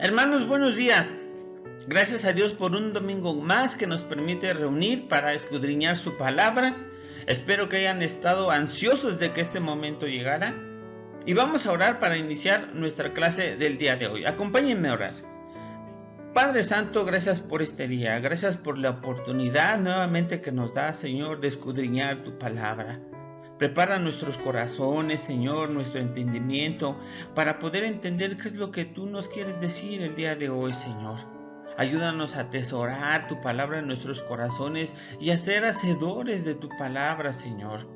Hermanos, buenos días. Gracias a Dios por un domingo más que nos permite reunir para escudriñar su palabra. Espero que hayan estado ansiosos de que este momento llegara. Y vamos a orar para iniciar nuestra clase del día de hoy. Acompáñenme a orar. Padre Santo, gracias por este día. Gracias por la oportunidad nuevamente que nos da, Señor, de escudriñar tu palabra. Prepara nuestros corazones, Señor, nuestro entendimiento, para poder entender qué es lo que tú nos quieres decir el día de hoy, Señor. Ayúdanos a atesorar tu palabra en nuestros corazones y a ser hacedores de tu palabra, Señor.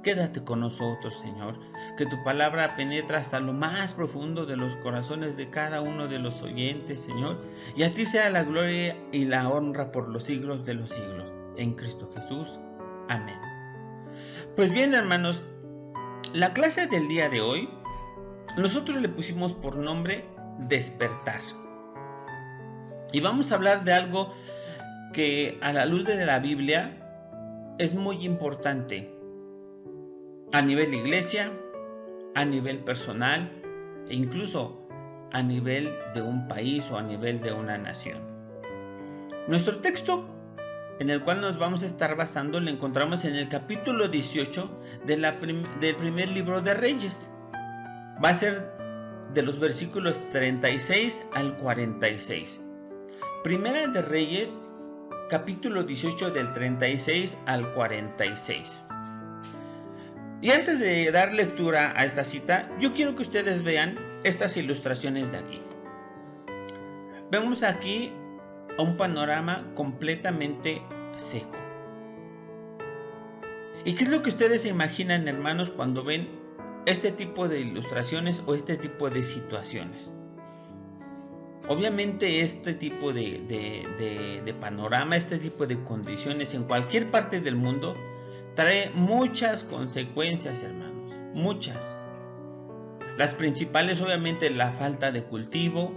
Quédate con nosotros, Señor, que tu palabra penetra hasta lo más profundo de los corazones de cada uno de los oyentes, Señor, y a ti sea la gloria y la honra por los siglos de los siglos. En Cristo Jesús. Amén. Pues bien, hermanos, la clase del día de hoy, nosotros le pusimos por nombre Despertar. Y vamos a hablar de algo que a la luz de la Biblia es muy importante a nivel iglesia, a nivel personal e incluso a nivel de un país o a nivel de una nación. Nuestro texto en el cual nos vamos a estar basando lo encontramos en el capítulo 18 del primer libro de Reyes. Va a ser de los versículos 36 al 46. Primera de Reyes, capítulo 18 del 36 al 46. Y antes de dar lectura a esta cita, yo quiero que ustedes vean estas ilustraciones de aquí. Vemos aquí a un panorama completamente seco. ¿Y qué es lo que ustedes se imaginan, hermanos, cuando ven este tipo de ilustraciones o este tipo de situaciones? Obviamente este tipo de panorama, este tipo de condiciones en cualquier parte del mundo trae muchas consecuencias, hermanos, muchas. Las principales, obviamente, la falta de cultivo,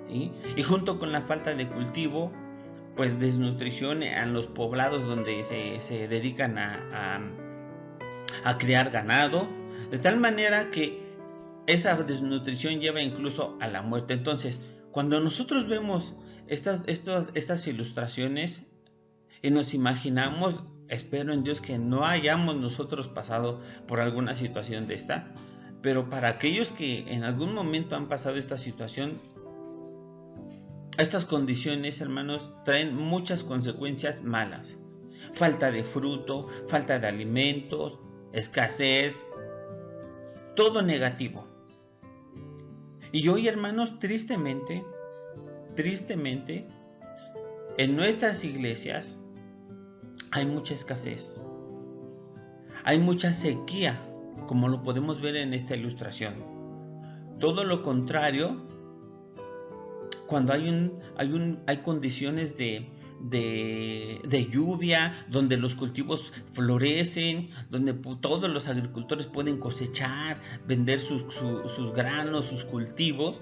¿sí? Y junto con la falta de cultivo, pues desnutrición en los poblados donde se dedican a criar ganado, de tal manera que esa desnutrición lleva incluso a la muerte. Entonces, cuando nosotros vemos estas ilustraciones y nos imaginamos, espero en Dios que no hayamos nosotros pasado por alguna situación de esta, pero para aquellos que en algún momento han pasado esta situación, estas condiciones, hermanos, traen muchas consecuencias malas. Falta de fruto, falta de alimentos, escasez, todo negativo. Y hoy, hermanos, tristemente, en nuestras iglesias hay mucha escasez. Hay mucha sequía, como lo podemos ver en esta ilustración. Todo lo contrario, cuando hay condiciones de lluvia, donde los cultivos florecen, donde todos los agricultores pueden cosechar, vender sus granos, sus cultivos,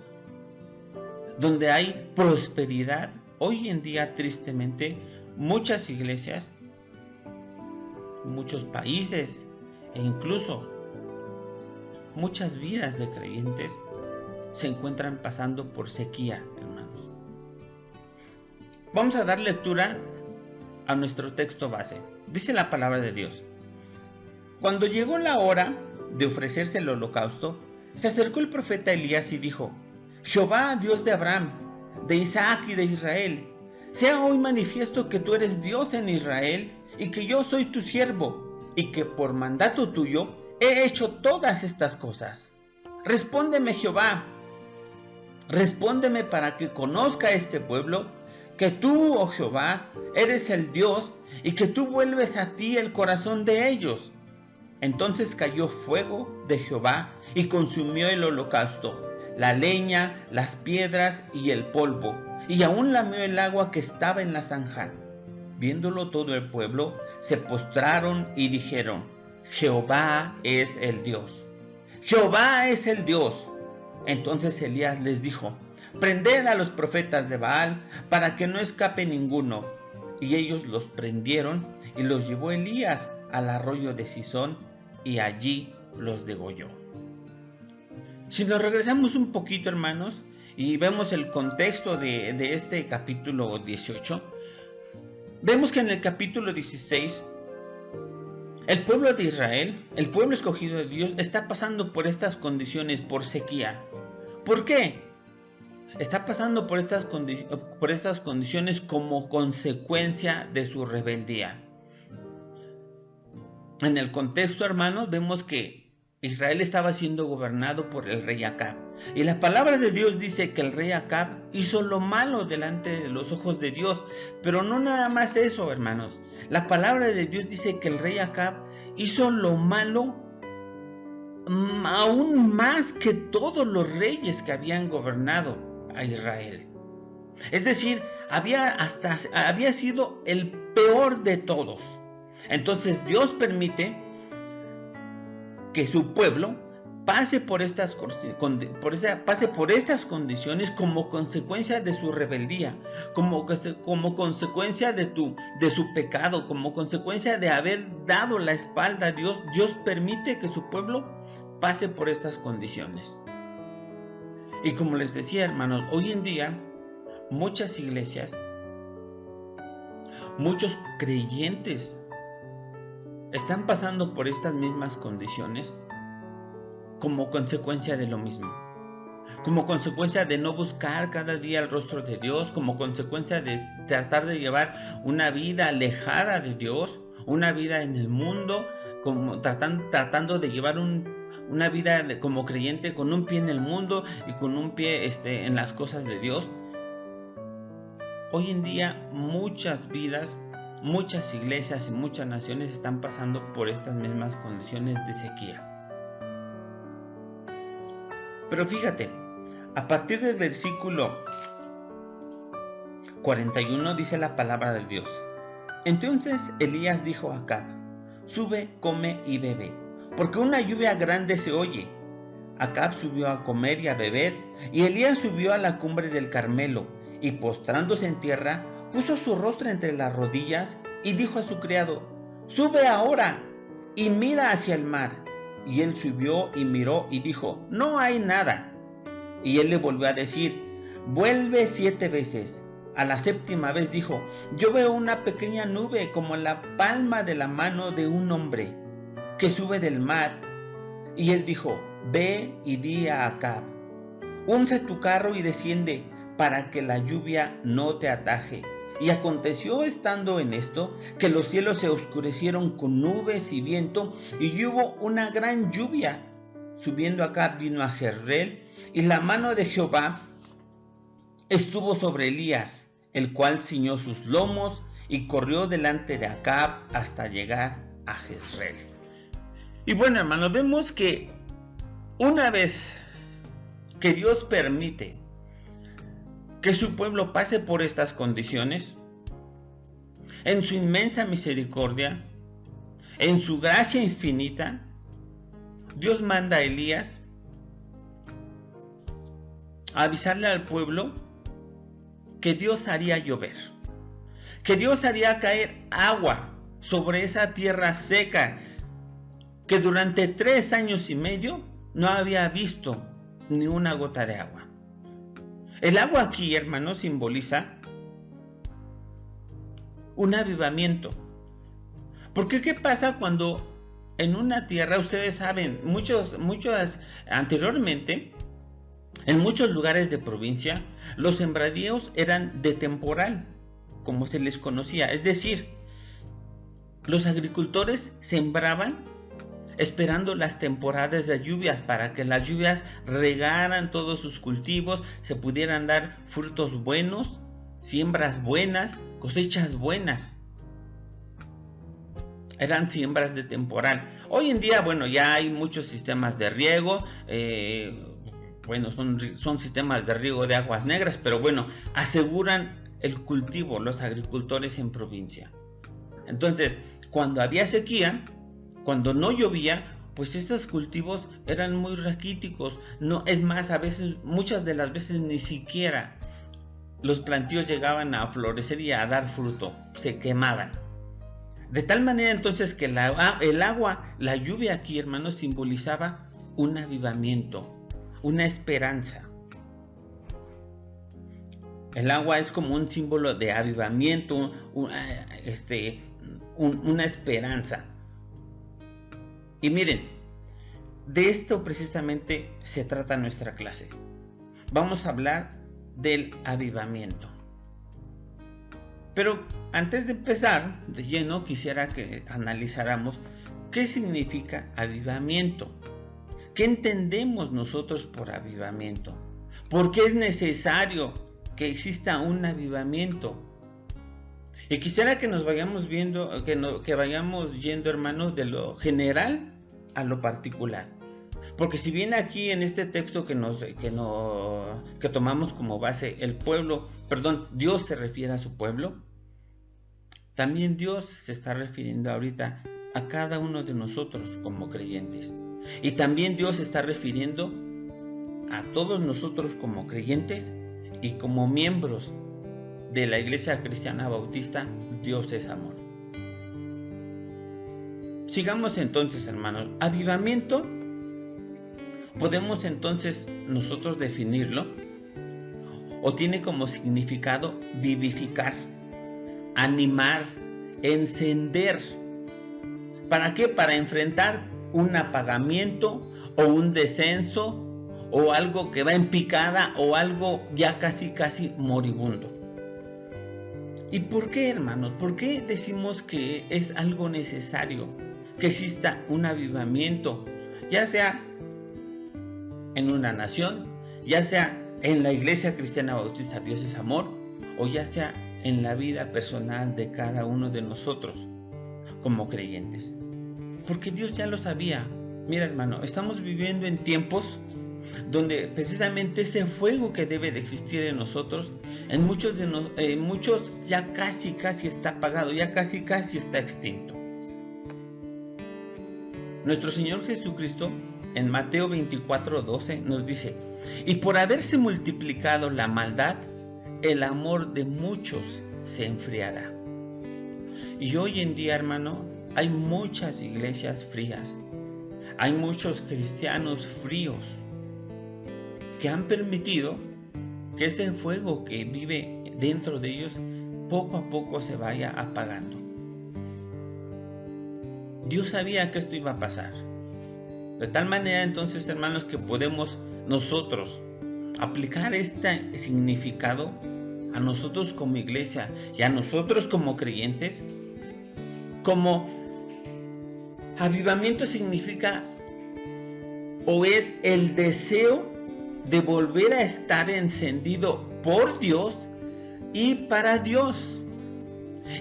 donde hay prosperidad. Hoy en día, tristemente, muchas iglesias, muchos países e incluso muchas vidas de creyentes se encuentran pasando por sequía, hermanos. Vamos a dar lectura a nuestro texto base. Dice la palabra de Dios: Cuando llegó la hora de ofrecerse el holocausto, se acercó el profeta Elías y dijo: Jehová, Dios de Abraham, de Isaac y de Israel, sea hoy manifiesto que tú eres Dios en Israel y que yo soy tu siervo y que por mandato tuyo he hecho todas estas cosas. Respóndeme, Jehová, respóndeme para que conozca este pueblo que tú, oh Jehová, eres el Dios y que tú vuelves a ti el corazón de ellos. Entonces cayó fuego de Jehová y consumió el holocausto, la leña, las piedras y el polvo, y aún lamió el agua que estaba en la zanja. Viéndolo todo el pueblo, se postraron y dijeron: Jehová es el Dios. Jehová es el Dios. Entonces Elías les dijo: prended a los profetas de Baal para que no escape ninguno. Y ellos los prendieron y los llevó Elías al arroyo de Cisón y allí los degolló. Si nos regresamos un poquito, hermanos, y vemos el contexto de este capítulo 18, vemos que en el capítulo 16, el pueblo de Israel, el pueblo escogido de Dios, está pasando por estas condiciones, por sequía. ¿Por qué? Está pasando por estas condiciones como consecuencia de su rebeldía. En el contexto, hermanos, vemos que Israel estaba siendo gobernado por el rey Acab. Y la palabra de Dios dice que el rey Acab hizo lo malo delante de los ojos de Dios. Pero no nada más eso, hermanos. La palabra de Dios dice que el rey Acab hizo lo malo aún más que todos los reyes que habían gobernado a Israel. Es decir, había sido el peor de todos. Entonces Dios permite que su pueblo pase por estas condiciones como consecuencia de su rebeldía, como consecuencia de su pecado, como consecuencia de haber dado la espalda a Dios. Dios permite que su pueblo pase por estas condiciones. Y como les decía, hermanos, hoy en día muchas iglesias, muchos creyentes están pasando por estas mismas condiciones como consecuencia de lo mismo, como consecuencia de no buscar cada día el rostro de Dios, como consecuencia de tratar de llevar una vida alejada de Dios, una vida en el mundo, como tratando de llevar una vida como creyente con un pie en el mundo y con un pie en las cosas de Dios. Hoy en día muchas vidas, muchas iglesias y muchas naciones están pasando por estas mismas condiciones de sequía. Pero fíjate, a partir del versículo 41 dice la palabra de Dios: entonces Elías dijo a Acab: sube, come y bebe, porque una lluvia grande se oye. Acab subió a comer y a beber, y Elías subió a la cumbre del Carmelo, y postrándose en tierra, puso su rostro entre las rodillas y dijo a su criado: sube ahora y mira hacia el mar. Y él subió y miró y dijo: no hay nada. Y él le volvió a decir: vuelve 7 veces. A la 7ª vez dijo: yo veo una pequeña nube como la palma de la mano de un hombre que sube del mar. Y él dijo: ve y di a Acab: unce tu carro y desciende, para que la lluvia no te ataje. Y aconteció, estando en esto, que los cielos se oscurecieron con nubes y viento, y hubo una gran lluvia. Subiendo Acab vino a Jezreel, y la mano de Jehová estuvo sobre Elías, el cual ciñó sus lomos y corrió delante de Acab hasta llegar a Jezreel. Y bueno, hermanos, vemos que una vez que Dios permite que su pueblo pase por estas condiciones, en su inmensa misericordia, en su gracia infinita, Dios manda a Elías a avisarle al pueblo que Dios haría llover, que Dios haría caer agua sobre esa tierra seca que durante 3 años y medio no había visto ni una gota de agua. El agua aquí, hermanos, simboliza un avivamiento. Porque ¿qué pasa cuando en una tierra, ustedes saben, muchos anteriormente, en muchos lugares de provincia, los sembradíos eran de temporal, como se les conocía? Es decir, los agricultores sembraban esperando las temporadas de lluvias, para que las lluvias regaran todos sus cultivos, se pudieran dar frutos buenos, siembras buenas, cosechas buenas. Eran siembras de temporal. Hoy en día, bueno, ya hay muchos sistemas de riego, son sistemas de riego de aguas negras, pero bueno, aseguran el cultivo los agricultores en provincia. Entonces, cuando había sequía, cuando no llovía, pues estos cultivos eran muy raquíticos. No, es más, a veces, muchas de las veces ni siquiera los plantíos llegaban a florecer y a dar fruto, se quemaban. De tal manera entonces que el agua, la lluvia aquí, hermanos, simbolizaba un avivamiento, una esperanza. El agua es como un símbolo de avivamiento, una esperanza. Y miren, de esto precisamente se trata nuestra clase. Vamos a hablar del avivamiento. Pero antes de empezar de lleno, quisiera que analizáramos qué significa avivamiento. ¿Qué entendemos nosotros por avivamiento? ¿Por qué es necesario que exista un avivamiento? Y quisiera que nos vayamos viendo, que vayamos yendo, hermanos, de lo general a lo particular. Porque si bien aquí en este texto que tomamos como base, Dios se refiere a su pueblo, también Dios se está refiriendo ahorita a cada uno de nosotros como creyentes. Y también Dios se está refiriendo a todos nosotros como creyentes y como miembros de la Iglesia Cristiana Bautista. Dios es amor. Sigamos entonces, hermanos. Avivamiento, podemos entonces nosotros definirlo, o tiene como significado vivificar, animar, encender. ¿Para qué? Para enfrentar un apagamiento o un descenso o algo que va en picada o algo ya casi moribundo. ¿Y por qué, hermanos? ¿Por qué decimos que es algo necesario que exista un avivamiento, ya sea en una nación, ya sea en la Iglesia Cristiana Bautista Dios es Amor, o ya sea en la vida personal de cada uno de nosotros como creyentes? Porque Dios ya lo sabía. Mira, hermano, estamos viviendo en tiempos donde precisamente ese fuego que debe de existir en nosotros, en muchos ya casi está apagado, ya casi está extinto. Nuestro Señor Jesucristo en Mateo 24:12 nos dice: y por haberse multiplicado la maldad, el amor de muchos se enfriará. Y hoy en día, hermano, hay muchas iglesias frías, hay muchos cristianos fríos que han permitido que ese fuego que vive dentro de ellos poco a poco se vaya apagando. Dios sabía que esto iba a pasar. De tal manera entonces, hermanos, que podemos nosotros aplicar este significado a nosotros como iglesia y a nosotros como creyentes. Como avivamiento significa o es el deseo de volver a estar encendido por Dios y para Dios.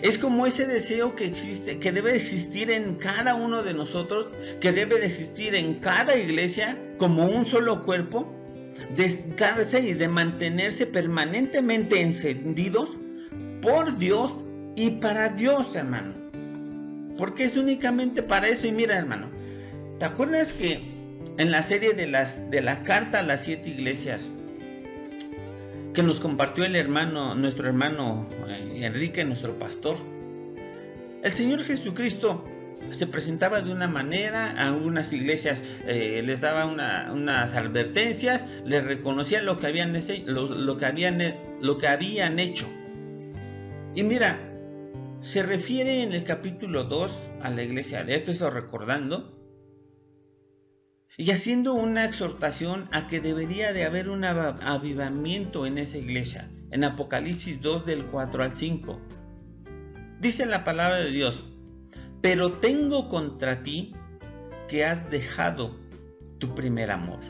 Es como ese deseo que existe, que debe de existir en cada uno de nosotros, que debe de existir en cada iglesia como un solo cuerpo, de estarse y de mantenerse permanentemente encendidos por Dios y para Dios, hermano. Porque es únicamente para eso. Y mira, hermano, ¿te acuerdas que en la serie de la carta a las 7 iglesias que nos compartió nuestro hermano Enrique, nuestro pastor, el Señor Jesucristo se presentaba de una manera? A algunas iglesias les daba unas advertencias, les reconocía lo que habían hecho. Y mira, se refiere en el capítulo 2 a la iglesia de Éfeso, recordando y haciendo una exhortación a que debería de haber un avivamiento en esa iglesia. En Apocalipsis 2 del 4 al 5 dice la palabra de Dios: pero tengo contra ti que has dejado tu primer amor.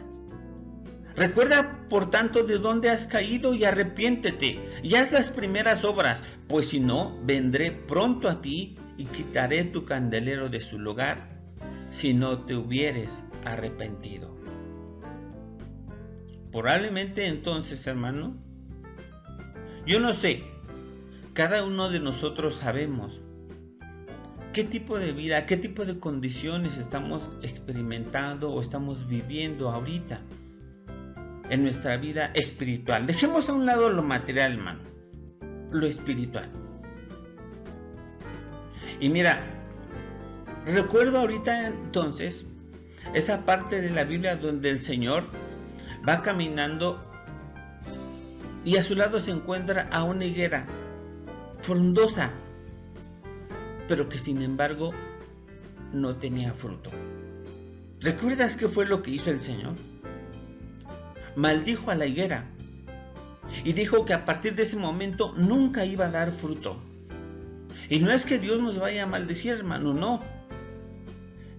Recuerda, por tanto, de dónde has caído y arrepiéntete y haz las primeras obras, pues si no, vendré pronto a ti y quitaré tu candelero de su lugar, si no te hubieres arrepentido. Probablemente entonces, hermano, yo no sé, cada uno de nosotros sabemos qué tipo de vida, qué tipo de condiciones estamos experimentando o estamos viviendo ahorita en nuestra vida espiritual. Dejemos a un lado lo material, hermano, lo espiritual. Y mira, recuerdo ahorita entonces esa parte de la Biblia donde el Señor va caminando y a su lado se encuentra a una higuera frondosa, pero que sin embargo no tenía fruto. ¿Recuerdas qué fue lo que hizo el Señor? Maldijo a la higuera y dijo que a partir de ese momento nunca iba a dar fruto. Y no es que Dios nos vaya a maldecir, hermano, no.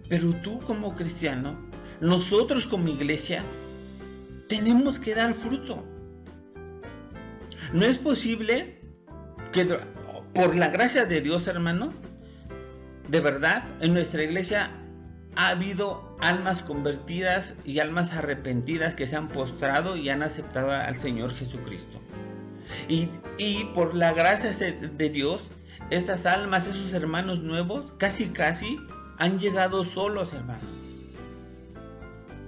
Pero tú como cristiano, nosotros como iglesia, tenemos que dar fruto. No es posible que por la gracia de Dios, hermano, de verdad, en nuestra iglesia ha habido almas convertidas y almas arrepentidas que se han postrado y han aceptado al Señor Jesucristo. Y por la gracia de Dios, estas almas, esos hermanos nuevos, casi han llegado solos, hermano.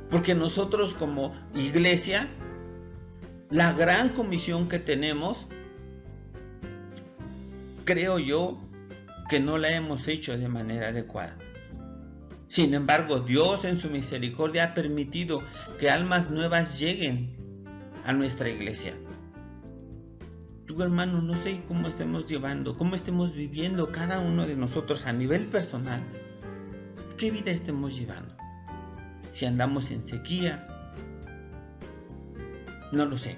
Porque nosotros como iglesia, la gran comisión que tenemos, creo yo que no la hemos hecho de manera adecuada. Sin embargo, Dios en su misericordia ha permitido que almas nuevas lleguen a nuestra iglesia. Tú, hermano, no sé cómo estemos llevando, cómo estemos viviendo cada uno de nosotros a nivel personal. ¿Qué vida estemos llevando? Si andamos en sequía, no lo sé.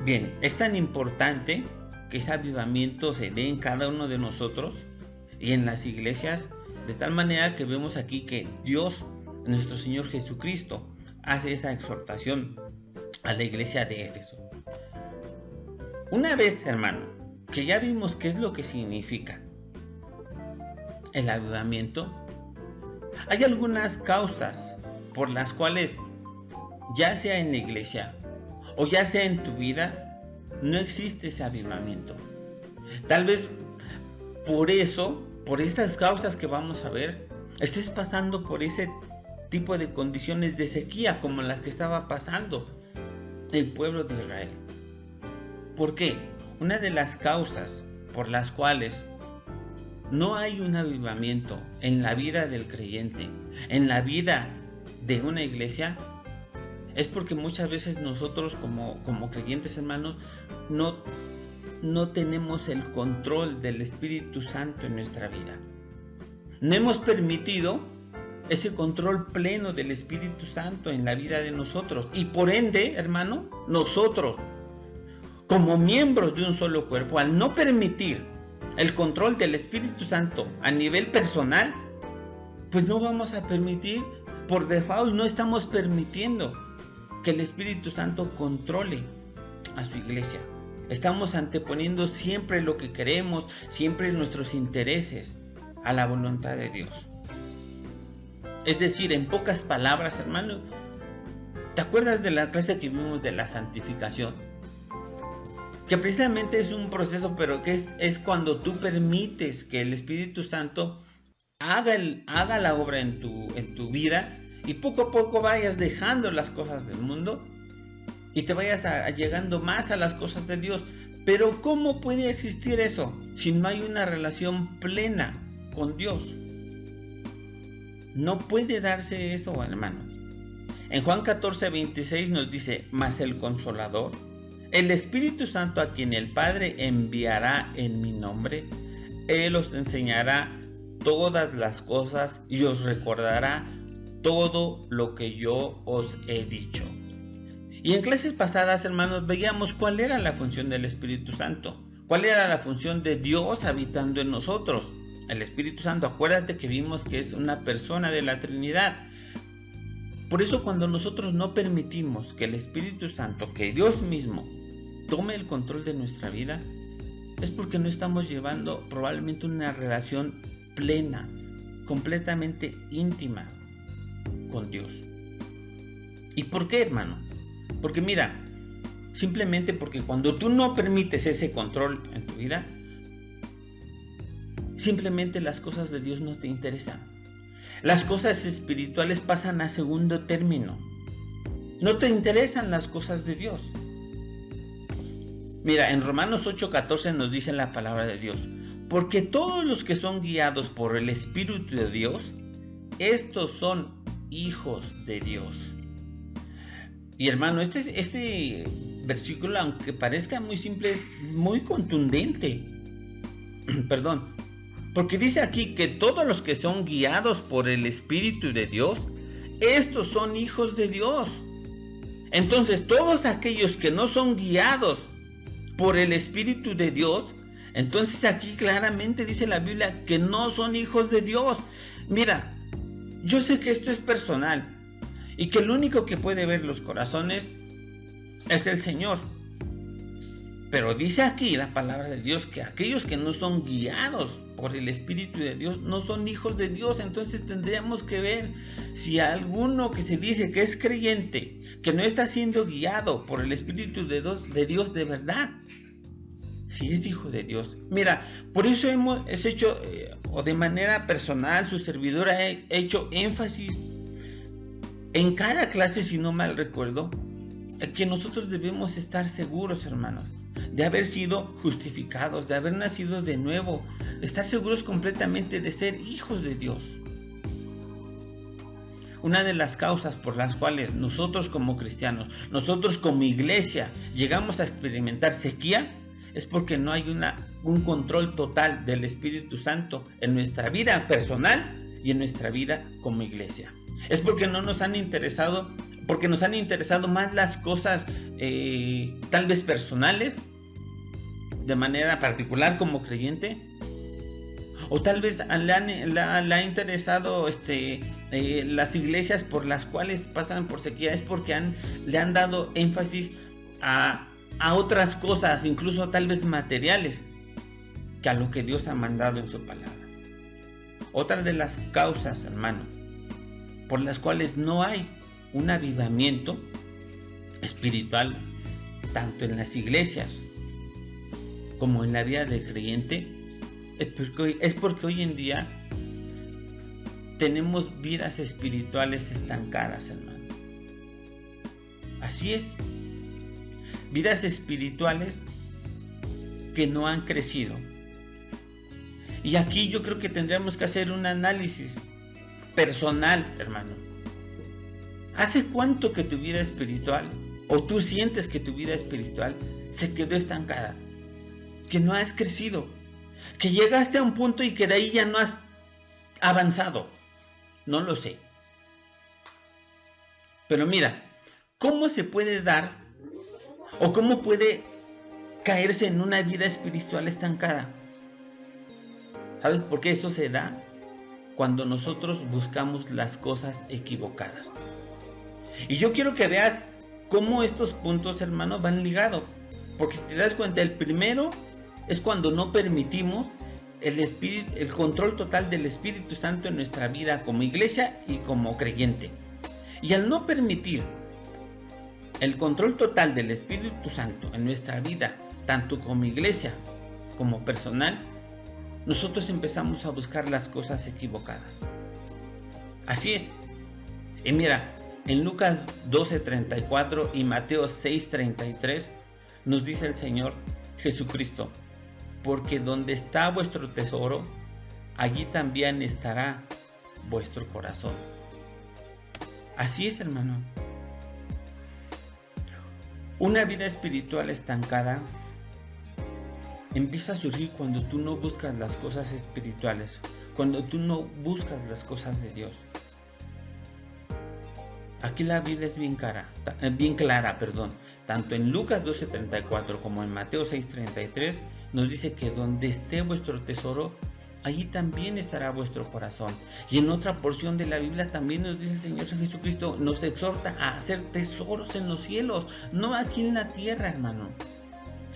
Bien, es tan importante que ese avivamiento se dé en cada uno de nosotros y en las iglesias, de tal manera que vemos aquí que Dios, nuestro Señor Jesucristo, hace esa exhortación a la iglesia de Éfeso. Una vez, hermano, que ya vimos qué es lo que significa el avivamiento, hay algunas causas por las cuales, ya sea en la iglesia o ya sea en tu vida, no existe ese avivamiento. Tal vez por eso, por estas causas que vamos a ver, estés pasando por ese tipo de condiciones de sequía como las que estaba pasando el pueblo de Israel. ¿Por qué? Una de las causas por las cuales no hay un avivamiento en la vida del creyente, en la vida de una iglesia, es porque muchas veces nosotros como creyentes, hermanos, no tenemos el control del Espíritu Santo en nuestra vida. No hemos permitido ese control pleno del Espíritu Santo en la vida de nosotros. Y por ende, hermano, nosotros, como miembros de un solo cuerpo, al no permitir el control del Espíritu Santo a nivel personal, pues no vamos a permitir, por default, no estamos permitiendo que el Espíritu Santo controle a su iglesia. Estamos anteponiendo siempre lo que queremos, siempre nuestros intereses a la voluntad de Dios. Es decir, en pocas palabras, hermano, ¿te acuerdas de la clase que vimos de la santificación? Que precisamente es un proceso, pero que es cuando tú permites que el Espíritu Santo haga la obra en tu vida y poco a poco vayas dejando las cosas del mundo y te vayas llegando más a las cosas de Dios. Pero ¿cómo puede existir eso si no hay una relación plena con Dios? No puede darse eso, hermano. En Juan 14:26 nos dice: mas el Consolador, el Espíritu Santo, a quien el Padre enviará en mi nombre, Él os enseñará todas las cosas y os recordará todo lo que yo os he dicho. Y en clases pasadas, hermanos, veíamos cuál era la función del Espíritu Santo, cuál era la función de Dios habitando en nosotros. El Espíritu Santo, acuérdate que vimos que es una persona de la Trinidad. Por eso cuando nosotros no permitimos que el Espíritu Santo, que Dios mismo, tome el control de nuestra vida, es porque no estamos llevando probablemente una relación plena, completamente íntima con Dios. ¿Y por qué, hermano? Porque mira, simplemente porque cuando tú no permites ese control en tu vida, simplemente las cosas de Dios no te interesan. Las cosas espirituales pasan a segundo término. No te interesan las cosas de Dios. Mira, en Romanos 8:14 nos dice la palabra de Dios: porque todos los que son guiados por el Espíritu de Dios, estos son hijos de Dios. Y hermano, este versículo, aunque parezca muy simple, es muy contundente. Perdón. Porque dice aquí que todos los que son guiados por el Espíritu de Dios, estos son hijos de Dios. Entonces, todos aquellos que no son guiados por el Espíritu de Dios, entonces aquí claramente dice la Biblia que no son hijos de Dios. Mira, yo sé que esto es personal y que el único que puede ver los corazones es el Señor. Pero dice aquí la palabra de Dios que aquellos que no son guiados por el Espíritu de Dios no son hijos de Dios. Entonces tendríamos que ver si alguno que se dice que es creyente, que no está siendo guiado por el Espíritu de Dios de verdad, si es hijo de Dios. Mira, por eso hemos hecho, o de manera personal, su servidora ha hecho énfasis en cada clase, si no mal recuerdo, que nosotros debemos estar seguros, hermanos, de haber sido justificados, de haber nacido de nuevo, estar seguros completamente de ser hijos de Dios. Una de las causas por las cuales nosotros como cristianos, nosotros como iglesia, llegamos a experimentar sequía, es porque no hay un control total del Espíritu Santo en nuestra vida personal y en nuestra vida como iglesia. Es porque no nos han interesado, porque nos han interesado más las cosas tal vez personales, de manera particular como creyente, o tal vez le ha interesado las iglesias por las cuales pasan por sequía, es porque le han dado énfasis a otras cosas, incluso tal vez materiales, que a lo que Dios ha mandado en su palabra. Otra de las causas, hermano, por las cuales no hay un avivamiento espiritual, tanto en las iglesias como en la vida del creyente, es porque hoy en día tenemos vidas espirituales estancadas, hermano. Así es. Vidas espirituales que no han crecido. Y aquí yo creo que tendríamos que hacer un análisis personal, hermano. ¿Hace cuánto que tu vida espiritual, o tú sientes que tu vida espiritual se quedó estancada? Que no has crecido, que llegaste a un punto y que de ahí ya no has avanzado. No lo sé. Pero mira, ¿cómo se puede dar o cómo puede caerse en una vida espiritual estancada? ¿Sabes por qué esto se da? Cuando nosotros buscamos las cosas equivocadas. Y yo quiero que veas cómo estos puntos, hermano, van ligados. Porque si te das cuenta, el primero es cuando no permitimos el control total del Espíritu Santo en nuestra vida como iglesia y como creyente. Y al no permitir el control total del Espíritu Santo en nuestra vida, tanto como iglesia como personal, nosotros empezamos a buscar las cosas equivocadas. Así es. Y mira, en Lucas 12:34 y Mateo 6:33 nos dice el Señor Jesucristo: porque donde está vuestro tesoro, allí también estará vuestro corazón. Así es, hermano. Una vida espiritual estancada empieza a surgir cuando tú no buscas las cosas espirituales, cuando tú no buscas las cosas de Dios. Aquí la Biblia es bien clara, tanto en Lucas 12:34 como en Mateo 6:33 nos dice que donde esté vuestro tesoro, allí también estará vuestro corazón. Y en otra porción de la Biblia también nos dice el Señor Jesucristo, nos exhorta a hacer tesoros en los cielos, no aquí en la tierra, hermano.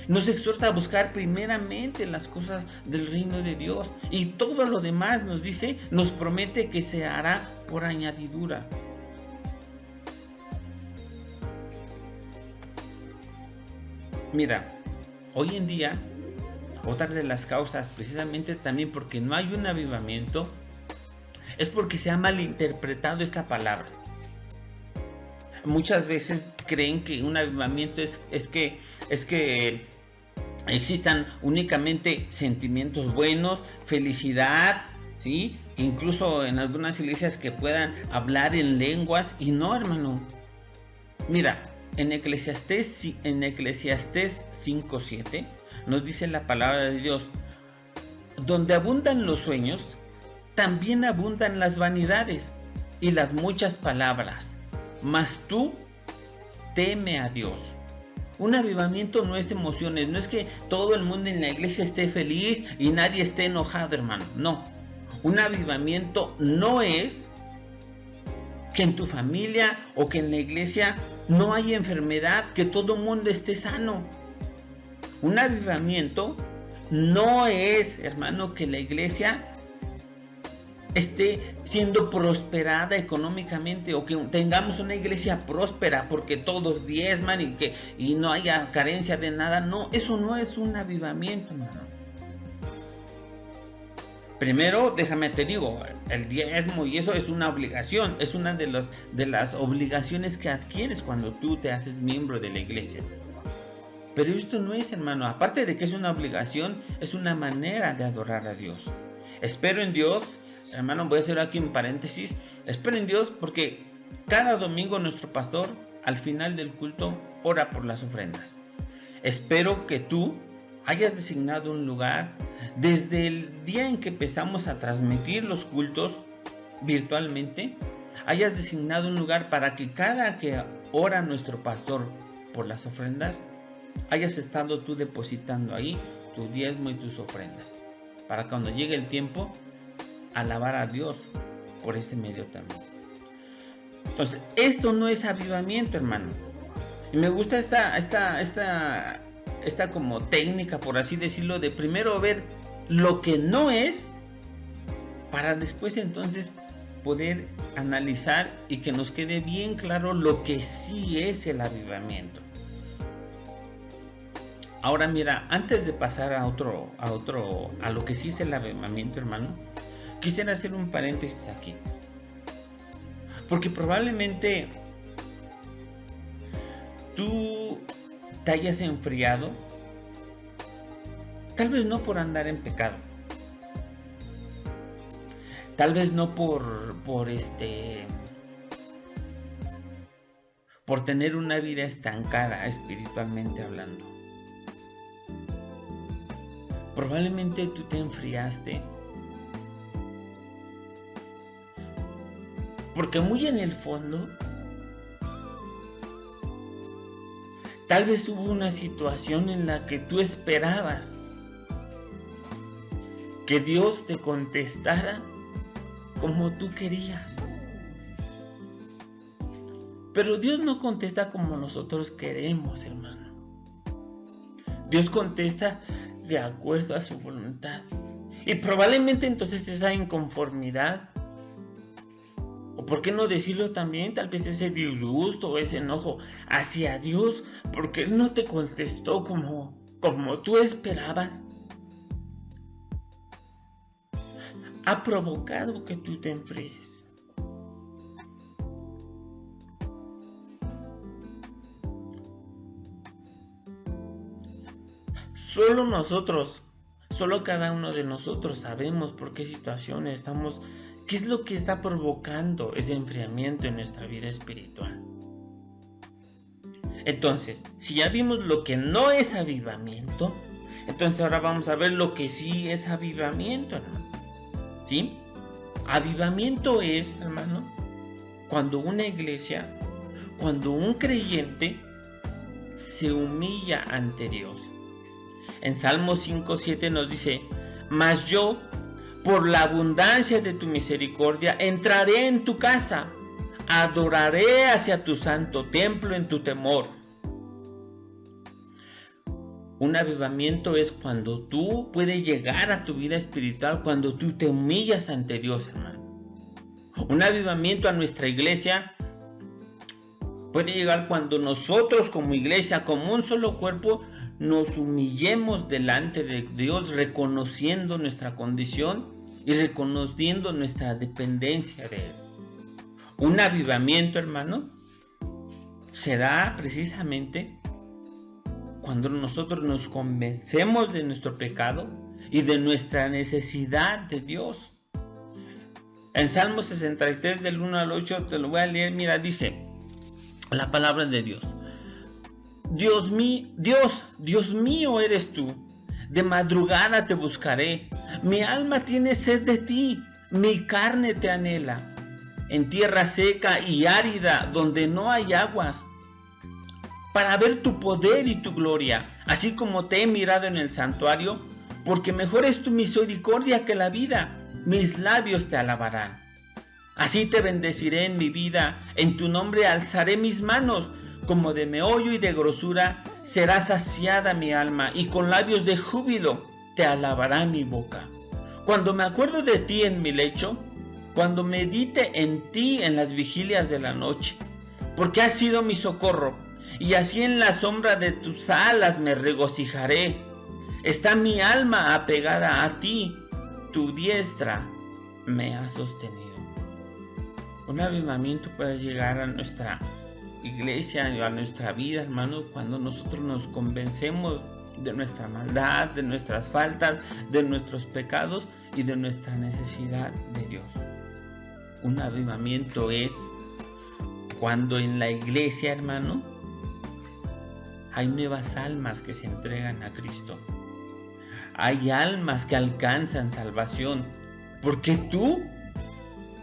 Nos exhorta a buscar primeramente las cosas del reino de Dios, y todo lo demás nos dice, nos promete que se hará por añadidura. Mira, hoy en día, otra de las causas, precisamente también porque no hay un avivamiento, es porque se ha malinterpretado esta palabra. Muchas veces creen que un avivamiento es que existan únicamente sentimientos buenos, felicidad, ¿sí? Incluso en algunas iglesias que puedan hablar en lenguas, y no, hermano. Mira, en Eclesiastés 5:7 nos dice la palabra de Dios: donde abundan los sueños, también abundan las vanidades y las muchas palabras, mas tú teme a Dios. Un avivamiento no es emociones, no es que todo el mundo en la iglesia esté feliz y nadie esté enojado, hermano. No, un avivamiento no es que en tu familia o que en la iglesia no haya enfermedad, que todo el mundo esté sano. Un avivamiento no es, hermano, que la iglesia esté siendo prosperada económicamente, o que tengamos una iglesia próspera porque todos diezman y no haya carencia de nada. No, eso no es un avivamiento, hermano. Primero, déjame te digo, el diezmo y eso es una obligación, es una de las obligaciones que adquieres cuando tú te haces miembro de la iglesia. Pero esto no es, hermano, aparte de que es una obligación, es una manera de adorar a Dios. Espero en Dios, hermano, voy a hacer aquí un paréntesis, espero en Dios porque cada domingo nuestro pastor al final del culto ora por las ofrendas. Espero que tú hayas designado un lugar desde el día en que empezamos a transmitir los cultos virtualmente, hayas designado un lugar para que cada que ora nuestro pastor por las ofrendas, hayas estado tú depositando ahí tu diezmo y tus ofrendas, para cuando llegue el tiempo alabar a Dios por ese medio también. Entonces, esto no es avivamiento, hermano. Y me gusta esta como técnica, por así decirlo, de primero ver lo que no es, para después entonces poder analizar y que nos quede bien claro lo que sí es el avivamiento. Ahora mira, antes de pasar a lo que sí es el avivamiento, hermano, quisiera hacer un paréntesis aquí, porque probablemente tú te hayas enfriado, tal vez no por andar en pecado, tal vez no por tener una vida estancada espiritualmente hablando. Probablemente tú te enfriaste porque muy en el fondo tal vez hubo una situación en la que tú esperabas que Dios te contestara como tú querías. Pero Dios no contesta como nosotros queremos, hermano. Dios contesta de acuerdo a su voluntad. Y probablemente entonces esa inconformidad, o por qué no decirlo también, tal vez ese disgusto o ese enojo hacia Dios, porque Él no te contestó como tú esperabas, ha provocado que tú te enfríes. Solo cada uno de nosotros sabemos por qué situación estamos, qué es lo que está provocando ese enfriamiento en nuestra vida espiritual. Entonces, si ya vimos lo que no es avivamiento, entonces ahora vamos a ver lo que sí es avivamiento, hermano. ¿Sí? Avivamiento es, hermano, cuando una iglesia, cuando un creyente se humilla ante Dios. En Salmo 5:7 nos dice: mas yo, por la abundancia de tu misericordia, entraré en tu casa, adoraré hacia tu santo templo en tu temor. Un avivamiento es cuando tú puedes llegar a tu vida espiritual, cuando tú te humillas ante Dios, hermano. Un avivamiento a nuestra iglesia puede llegar cuando nosotros como iglesia, como un solo cuerpo, nos humillemos delante de Dios, reconociendo nuestra condición y reconociendo nuestra dependencia de Él. Un avivamiento, hermano, se da precisamente cuando nosotros nos convencemos de nuestro pecado y de nuestra necesidad de Dios. En Salmo 63 del 1 al 8 te lo voy a leer. Mira, dice la palabra de Dios: Dios mío eres tú. De madrugada te buscaré. Mi alma tiene sed de ti. Mi carne te anhela. En tierra seca y árida, donde no hay aguas, para ver tu poder y tu gloria, así como te he mirado en el santuario, porque mejor es tu misericordia que la vida. Mis labios te alabarán. Así te bendeciré en mi vida, en tu nombre alzaré mis manos, como de meollo y de grosura será saciada mi alma, y con labios de júbilo te alabará mi boca. Cuando me acuerdo de ti en mi lecho, cuando medite en ti en las vigilias de la noche, porque has sido mi socorro, y así en la sombra de tus alas me regocijaré. Está mi alma apegada a ti, tu diestra me ha sostenido. Un avivamiento puede llegar a nuestra iglesia, a nuestra vida, hermano, cuando nosotros nos convencemos de nuestra maldad, de nuestras faltas, de nuestros pecados y de nuestra necesidad de Dios. Un avivamiento es cuando en la iglesia, hermano, hay nuevas almas que se entregan a Cristo. Hay almas que alcanzan salvación, porque tú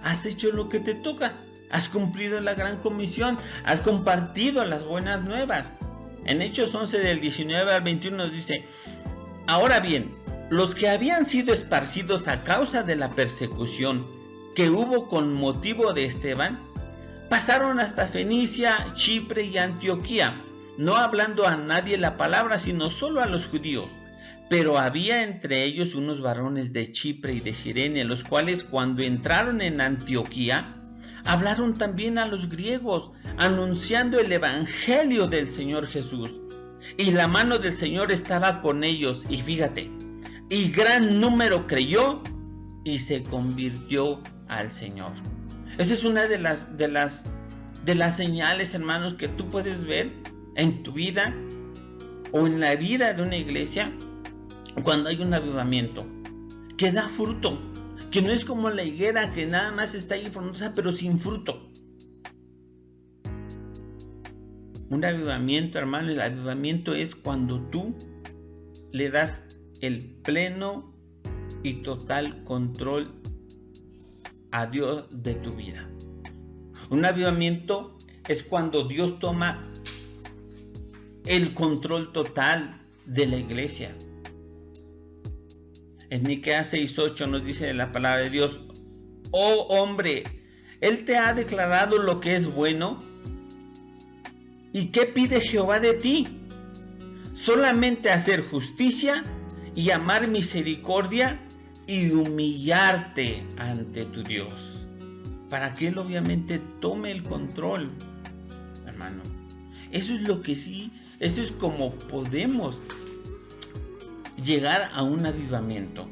has hecho lo que te toca. Has cumplido la gran comisión, has compartido las buenas nuevas. En Hechos 11 del 19 al 21 nos dice: ahora bien, los que habían sido esparcidos a causa de la persecución que hubo con motivo de Esteban, pasaron hasta Fenicia, Chipre y Antioquía, no hablando a nadie la palabra, sino solo a los judíos. Pero había entre ellos unos varones de Chipre y de Cirene, los cuales cuando entraron en Antioquía, hablaron también a los griegos, anunciando el evangelio del Señor Jesús. Y la mano del Señor estaba con ellos, y fíjate, y gran número creyó y se convirtió al Señor. Esa es una de las señales, hermanos, que tú puedes ver en tu vida o en la vida de una iglesia cuando hay un avivamiento que da fruto, que no es como la higuera que nada más está ahí frondosa pero sin fruto. Un avivamiento, hermano, el avivamiento es cuando tú le das el pleno y total control a Dios de tu vida. Un avivamiento es cuando Dios toma el control total de la iglesia. En Miqueas 6:8 nos dice la palabra de Dios: oh hombre, Él te ha declarado lo que es bueno. ¿Y qué pide Jehová de ti? Solamente hacer justicia y amar misericordia y humillarte ante tu Dios, para que Él obviamente tome el control, hermano. Eso es lo que sí, eso es como podemos llegar a un avivamiento.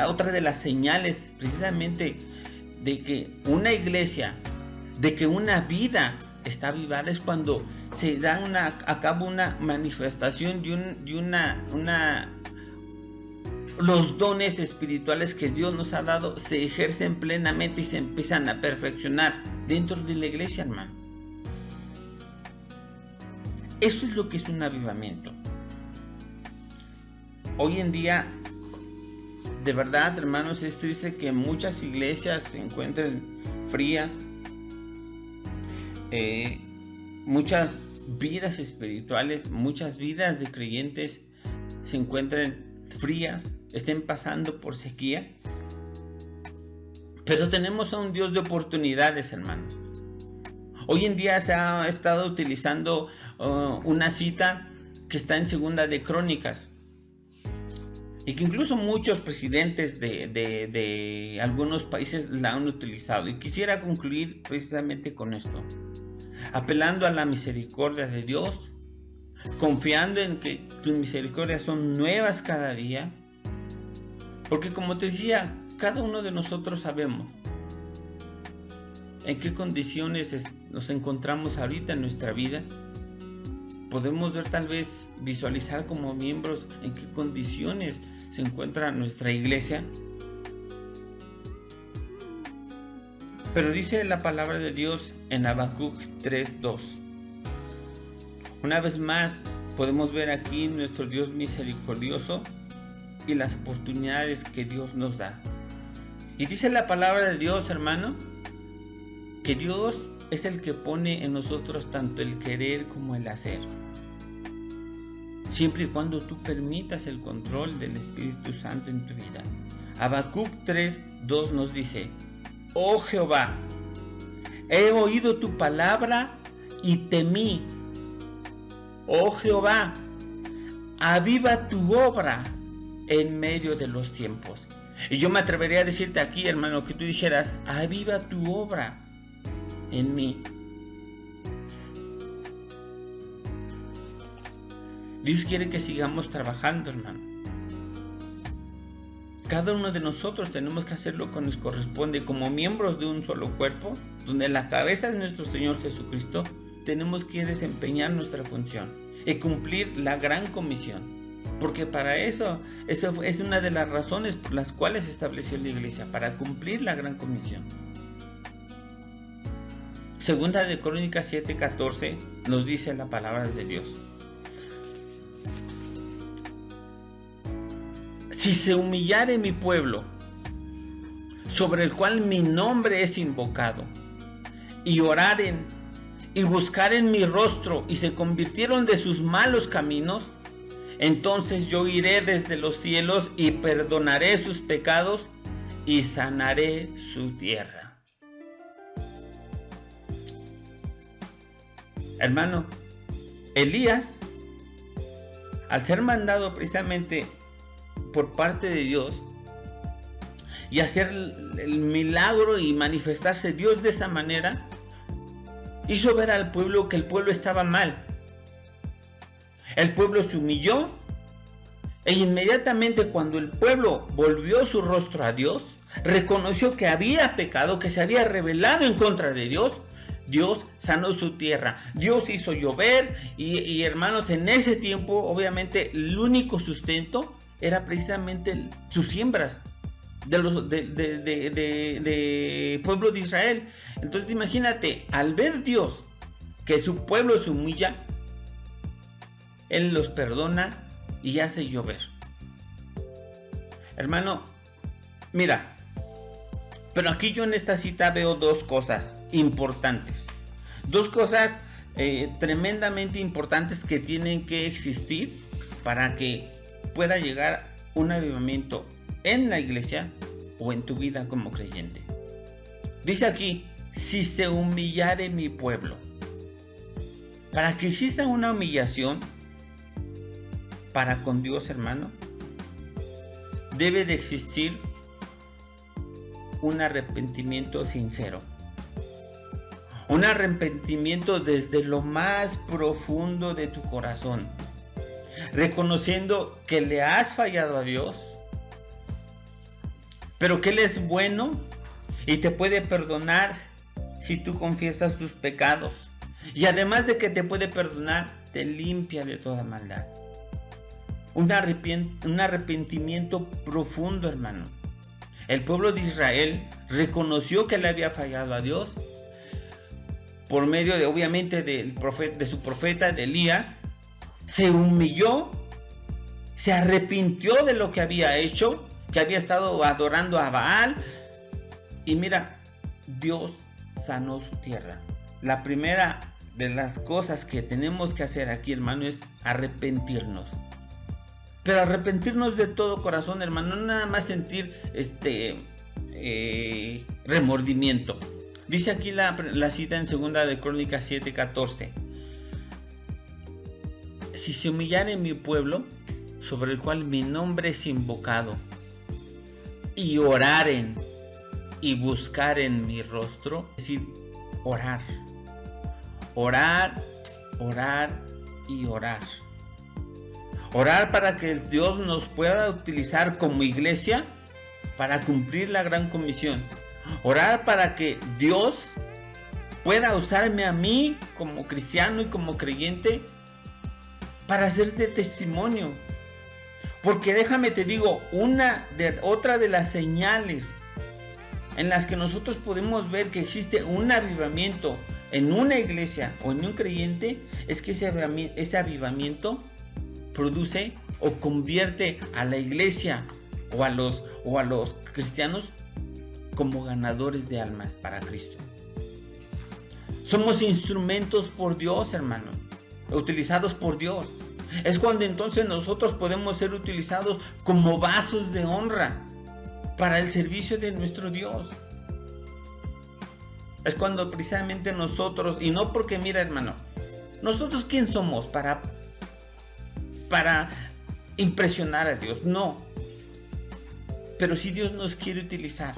Otra de las señales precisamente de que una iglesia, de que una vida está avivada, es cuando se da a cabo una manifestación los dones espirituales que Dios nos ha dado se ejercen plenamente y se empiezan a perfeccionar dentro de la iglesia, hermano. Eso es lo que es un avivamiento. Hoy en día, de verdad, hermanos, es triste que muchas iglesias se encuentren frías. Muchas vidas espirituales, muchas vidas de creyentes se encuentren frías, estén pasando por sequía. Pero tenemos a un Dios de oportunidades, hermanos. Hoy en día se ha estado utilizando una cita que está en Segunda de Crónicas, y que incluso muchos presidentes de algunos países la han utilizado. Y quisiera concluir precisamente con esto, apelando a la misericordia de Dios, confiando en que tus misericordias son nuevas cada día, porque como te decía, cada uno de nosotros sabemos en qué condiciones nos encontramos ahorita en nuestra vida. Podemos ver, tal vez visualizar como miembros en qué condiciones se encuentra nuestra iglesia. Pero dice la palabra de Dios en Habacuc 3:2: Una vez más, podemos ver aquí nuestro Dios misericordioso y las oportunidades que Dios nos da. Y dice la palabra de Dios, hermano, que Dios es el que pone en nosotros tanto el querer como el hacer. Siempre y cuando tú permitas el control del Espíritu Santo en tu vida. Habacuc 3:2 nos dice: Oh Jehová, he oído tu palabra y temí. Oh Jehová, aviva tu obra en medio de los tiempos. Y yo me atrevería a decirte aquí, hermano, que tú dijeras: aviva tu obra en mí. Dios quiere que sigamos trabajando, hermano. Cada uno de nosotros tenemos que hacer lo que nos corresponde como miembros de un solo cuerpo, donde la cabeza es nuestro Señor Jesucristo. Tenemos que desempeñar nuestra función y cumplir la gran comisión, porque para eso es una de las razones por las cuales se estableció la iglesia, para cumplir la gran comisión. Segunda de Crónicas 7:14 nos dice la palabra de Dios: si se humillare mi pueblo, sobre el cual mi nombre es invocado, y oraren y buscaren mi rostro y se convirtieron de sus malos caminos, entonces yo iré desde los cielos y perdonaré sus pecados y sanaré su tierra. Hermano, Elías, al ser mandado precisamente por parte de Dios y hacer el milagro y manifestarse Dios de esa manera, hizo ver al pueblo que el pueblo estaba mal. El pueblo se humilló e inmediatamente cuando el pueblo volvió su rostro a Dios, reconoció que había pecado, que se había rebelado en contra de Dios, Dios sanó su tierra, Dios hizo llover y hermanos, en ese tiempo obviamente el único sustento era precisamente sus siembras del pueblo de Israel. Entonces imagínate, al ver Dios que su pueblo se humilla, Él los perdona y hace llover. Hermano, mira, pero aquí yo en esta cita veo dos cosas importantes. Dos cosas tremendamente importantes que tienen que existir para que pueda llegar un avivamiento en la iglesia o en tu vida como creyente. Dice aquí: si se humillare mi pueblo. Para que exista una humillación para con Dios, hermano, debe de existir un arrepentimiento sincero. Un arrepentimiento desde lo más profundo de tu corazón, reconociendo que le has fallado a Dios, pero que Él es bueno y te puede perdonar si tú confiesas tus pecados. Y además de que te puede perdonar, te limpia de toda maldad. Un arrepentimiento profundo, hermano. El pueblo de Israel reconoció que le había fallado a Dios por medio de, obviamente, de su profeta, de Elías. Se humilló, se arrepintió de lo que había hecho, que había estado adorando a Baal. Y mira, Dios sanó su tierra. La primera de las cosas que tenemos que hacer aquí, hermano, es arrepentirnos. Pero arrepentirnos de todo corazón, hermano, no nada más sentir remordimiento. Dice aquí la cita en segunda de Crónicas 7:14. Si se humillare mi pueblo, sobre el cual mi nombre es invocado, y oraren y buscaren mi rostro, es decir, orar, orar y orar. Orar para que Dios nos pueda utilizar como iglesia para cumplir la gran comisión. Orar para que Dios pueda usarme a mí como cristiano y como creyente para hacerte testimonio. Porque déjame te digo, otra de las señales en las que nosotros podemos ver que existe un avivamiento en una iglesia o en un creyente es que ese avivamiento produce o convierte a la iglesia o a los cristianos como ganadores de almas para Cristo. Somos instrumentos por Dios, hermano, utilizados por Dios. Es cuando entonces nosotros podemos ser utilizados como vasos de honra para el servicio de nuestro Dios. Es cuando precisamente nosotros, y no porque, mira, hermano, nosotros ¿quién somos para impresionar a Dios? No. Pero si Dios nos quiere utilizar,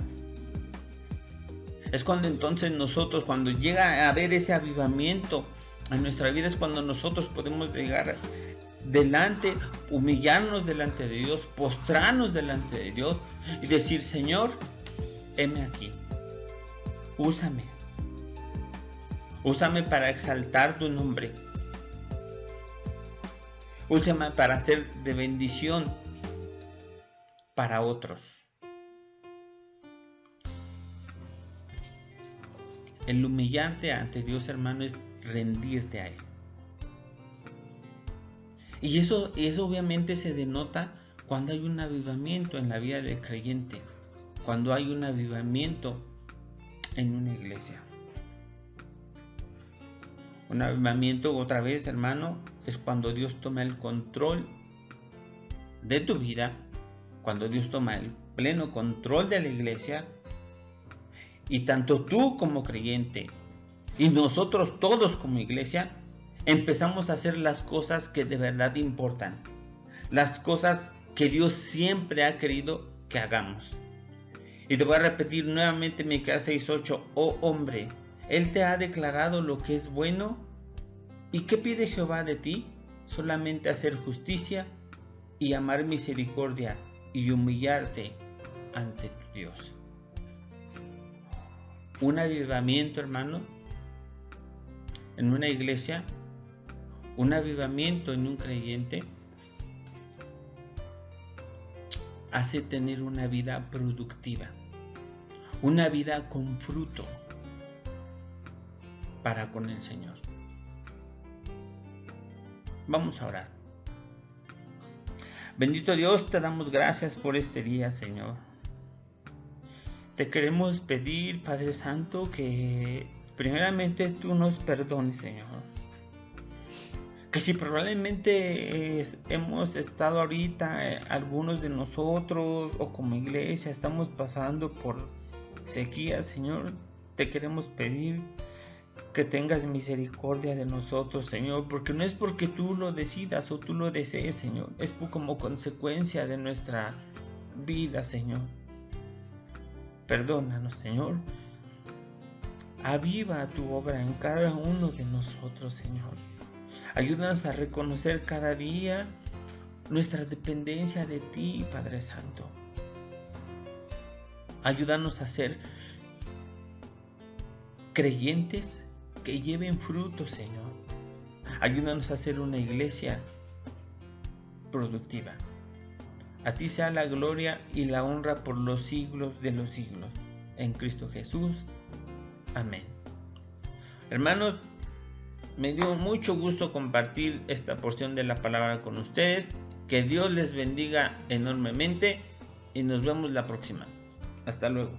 es cuando entonces nosotros, cuando llega a haber ese avivamiento en nuestra vida, es cuando nosotros podemos llegar delante, humillarnos delante de Dios, postrarnos delante de Dios y decir: Señor, heme aquí, úsame para exaltar tu nombre, úsame para ser de bendición para otros. El humillarte ante Dios, hermano, es rendirte a Él. Y eso obviamente se denota cuando hay un avivamiento en la vida del creyente, cuando hay un avivamiento en una iglesia. Un avivamiento, otra vez, hermano, es cuando Dios toma el control de tu vida, cuando Dios toma el pleno control de la iglesia, y tanto tú como creyente y nosotros todos como iglesia empezamos a hacer las cosas que de verdad importan, las cosas que Dios siempre ha querido que hagamos. Y te voy a repetir nuevamente Miqueas 6:8: oh hombre, Él te ha declarado lo que es bueno. ¿Y qué pide Jehová de ti? Solamente hacer justicia y amar misericordia y humillarte ante tu Dios. Un avivamiento, hermano, en una iglesia, un avivamiento en un creyente, hace tener una vida productiva, una vida con fruto para con el Señor. Vamos a orar. Bendito Dios, te damos gracias por este día, Señor. Te queremos pedir, Padre Santo, que primeramente tú nos perdones, Señor. Que si probablemente hemos estado ahorita, algunos de nosotros o como iglesia estamos pasando por sequía, Señor, te queremos pedir que tengas misericordia de nosotros, Señor, porque no es porque tú lo decidas o tú lo desees, Señor, es como consecuencia de nuestra vida, Señor. Perdónanos, Señor. Aviva tu obra en cada uno de nosotros, Señor. Ayúdanos a reconocer cada día nuestra dependencia de ti, Padre Santo. Ayúdanos a ser creyentes que lleven fruto, Señor. Ayúdanos a ser una iglesia productiva. A ti sea la gloria y la honra por los siglos de los siglos. En Cristo Jesús. Amén. Hermanos, me dio mucho gusto compartir esta porción de la palabra con ustedes. Que Dios les bendiga enormemente y nos vemos la próxima. Hasta luego.